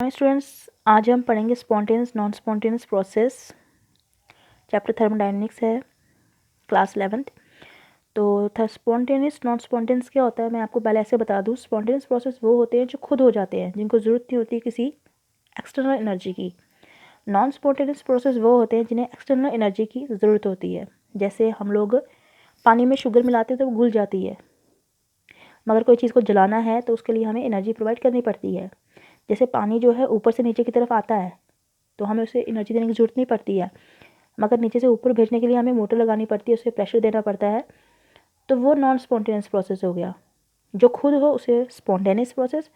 Hi students, आज हम पढ़ेंगे spontaneous non spontaneous process. Chapter thermodynamics है, क्लास 11th। तो स्पॉन्टेनियस नॉन स्पॉन्टेनियस क्या होता है, मैं आपको पहले ऐसे बता दूँ। स्पॉन्टेनियस प्रोसेस वो होते हैं जो खुद हो जाते हैं, जिनको ज़रूरत नहीं होती किसी एक्सटर्नल एनर्जी की। नॉन स्पॉन्टेनियस प्रोसेस वो होते हैं जिन्हें एक्सटर्नल एनर्जी की ज़रूरत होती है। जैसे हम लोग पानी में शुगर मिलाते हैं तो वो घुल जाती है, मगर कोई चीज़ को जलाना है तो उसके लिए हमें एनर्जी प्रोवाइड करनी पड़ती है। जैसे पानी जो है ऊपर से नीचे की तरफ आता है तो हमें उसे एनर्जी देने की ज़रूरत नहीं पड़ती है, मगर नीचे से ऊपर भेजने के लिए हमें मोटर लगानी पड़ती है, उसे प्रेशर देना पड़ता है। तो वो नॉन स्पॉन्टेनियस प्रोसेस हो गया। जो खुद हो उसे स्पॉन्टेनियस प्रोसेस,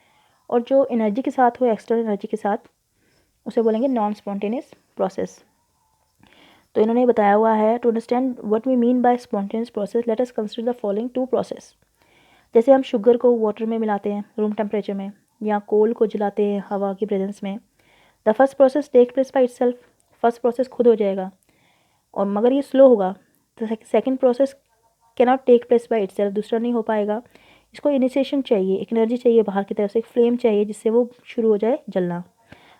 और जो एनर्जी के साथ हो, एक्सटर्नल एनर्जी के साथ, उसे बोलेंगे नॉन स्पॉन्टेनियस प्रोसेस। तो इन्होंने बताया हुआ है, to understand what we mean by spontaneous process let us consider the following two process. जैसे हम शुगर को वाटर में मिलाते हैं रूम टेम्परेचर में, या कोल को जलाते हैं हवा की प्रेजेंस में। The first process take place by itself, first process खुद हो जाएगा, और मगर ये स्लो होगा। तो second process cannot take place by itself, दूसरा नहीं हो पाएगा। इसको इनिशिएशन चाहिए, एक एनर्जी चाहिए बाहर की तरफ से, एक फ्लेम चाहिए जिससे वो शुरू हो जाए जलना।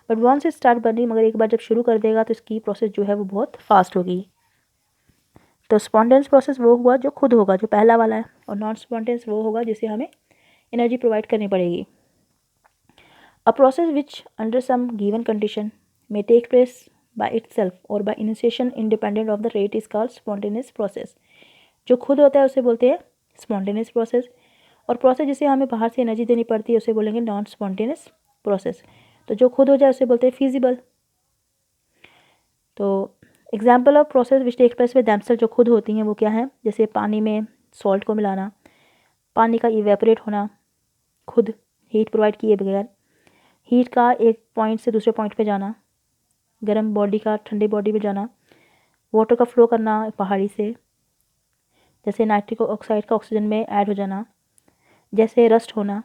But once it start burning, मगर एक बार जब शुरू कर देगा तो इसकी प्रोसेस जो है वो बहुत फास्ट होगी। तो स्पॉन्टेनियस प्रोसेस वो हुआ जो खुद होगा, जो पहला वाला है, और नॉन स्पॉन्टेनियस वो होगा जिसे हमें एनर्जी प्रोवाइड करनी पड़ेगी। A process which under some given condition may take place by itself or by initiation independent of the rate is called spontaneous process। जो खुद होता है उसे बोलते हैं spontaneous process, और प्रोसेस जिसे हमें बाहर से एनर्जी देनी पड़ती है उसे बोलेंगे नॉन स्पॉन्टेनियस प्रोसेस। तो जो खुद हो जाए उसे बोलते हैं फीजिबल। तो example of process which take place with themselves, जो खुद होती हैं वो क्या है, जैसे पानी में सॉल्ट को मिलाना, पानी का इवेपोरेट होना खुद, हीट प्रोवाइड किए बगैर, हीट का एक पॉइंट से दूसरे पॉइंट पे जाना, गर्म बॉडी का ठंडी बॉडी में जाना, वाटर का फ्लो करना पहाड़ी से, जैसे नाइट्रिक ऑक्साइड का ऑक्सीजन में ऐड हो जाना, जैसे रस्ट होना।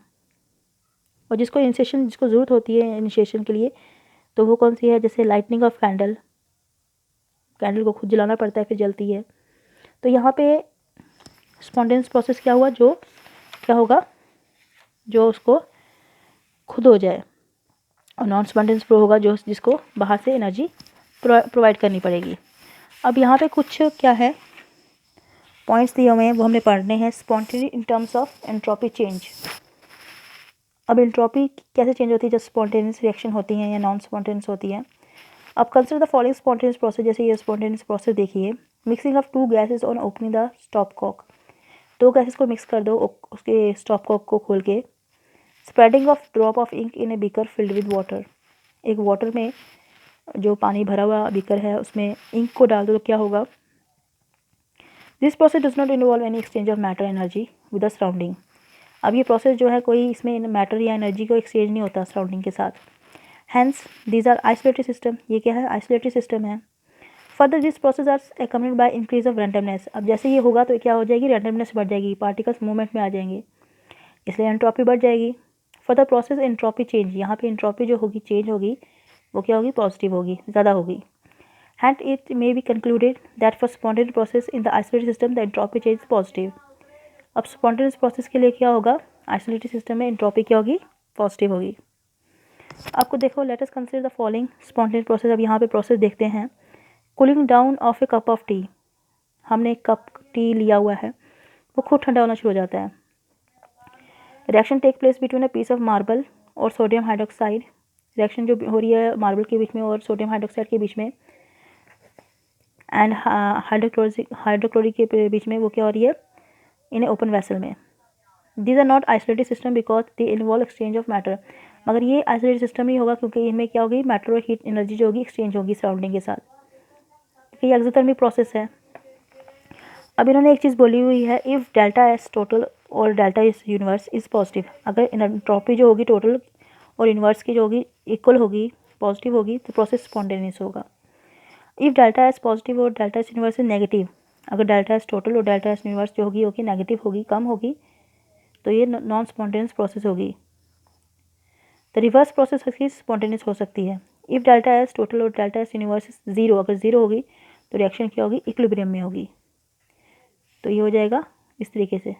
और जिसको इनिशिएशन, जिसको ज़रूरत होती है इनिशिएशन के लिए, तो वो कौन सी है, जैसे लाइटनिंग ऑफ कैंडल, कैंडल को खुद जलाना पड़ता है फिर जलती है। तो यहाँ पे स्पॉन्टेनियस प्रोसेस क्या हुआ, जो क्या होगा, जो उसको खुद हो जाए, और नॉन स्पॉन्टेनियस प्रो होगा जो जिसको बाहर से एनर्जी प्रोवाइड करनी पड़ेगी। अब यहाँ पे कुछ क्या है पॉइंट्स दिए हुए हैं, वो हमने पढ़ने हैं। Spontaneous in terms of entropy change. अब एंट्रोपी कैसे चेंज होती है जब स्पॉन्टेनियस रिएक्शन होती हैं या नॉन स्पॉन्टेनियस होती है। अब consider the following spontaneous process. जैसे ये स्पॉन्टेनियस प्रोसेस देखिए, mixing of two gases on opening the stop cock. दो गैसेज को मिक्स कर दो उसके स्टॉप कॉक को खोल के। Spreading of drop of ink in a beaker filled with water. एक वाटर में जो पानी भरा हुआ बीकर है उसमें इंक को डाल दो तो क्या होगा। This process does not involve any exchange of matter energy with the surrounding. अब ये प्रोसेस जो है कोई इसमें मैटर या एनर्जी को एक्सचेंज नहीं होता सराउंडिंग के साथ। Hence these are isolated system. ये क्या है, आइसोलेटेड सिस्टम है। Further this process are accompanied by increase of randomness. अब जैसे ये होगा तो क्या हो जाएगी, रैंडमनेस बढ़ जाएगी, पार्टिकल्स मूवमेंट में आ जाएंगे, इसलिए एंट्रोपी बढ़ जाएगी। फर्दर प्रोसेस एंट्रोपी चेंज, यहाँ पे एंट्रोपी जो होगी चेंज होगी वो क्या होगी, पॉजिटिव होगी, ज़्यादा होगी। Hence it may be concluded that for spontaneous process in the isolated system the entropy change is positive। अब spontaneous process के लिए क्या होगा, isolated system में entropy क्या होगी, पॉजिटिव होगी। आपको देखो, let us consider the following spontaneous process। अब यहाँ पे प्रोसेस देखते हैं। Cooling down of A cup of T. हमने एक कप टी लिया हुआ है, वो खुद ठंडा होना शुरू हो जाता है। Reaction take place between a piece of marble और सोडियम हाइड्रोक्साइड। रिएक्शन जो हो रही है मार्बल के बीच में और सोडियम हाइड्रोक्साइड के बीच में, एंड हाइड्रोक्लोरिक के बीच में, वो क्या हो रही है, इन ओपन वेसल में। These are not isolated system because they involve exchange of matter. मगर ये आइसोलेटेड सिस्टम ही होगा क्योंकि इनमें क्या होगी, मैटर और हीट एनर्जी जो होगी एक्सचेंज होगी सराउंडिंग के साथ, क्योंकि ये एक्सोथर्मिक प्रोसेस है। अब इन्होंने एक चीज़ बोली हुई है, इफ़ डेल्टा एस टोटल और delta S universe is positive. अगर एंट्रोपी जो होगी टोटल और यूनिवर्स की जो होगी इक्वल होगी, पॉजिटिव होगी, तो प्रोसेस स्पॉन्टेनियस होगा। इफ़ डेल्टा एस पॉजिटिव और delta S universe is negative, अगर डेल्टा एस टोटल और डेल्टा एस यूनिवर्स जो होगी नेगेटिव होगी, कम होगी, तो ये नॉन स्पॉन्टेनियस प्रोसेस होगी। तो रिवर्स प्रोसेस इसकी स्पॉन्टेनियस हो सकती है। इफ़ डेल्टा एस टोटल और डेल्टा एस यूनिवर्स ज़ीरो, अगर ज़ीरो होगी तो रिएक्शन क्या होगी, इक्विलिब्रियम में होगी। तो ये हो जाएगा इस तरीके से।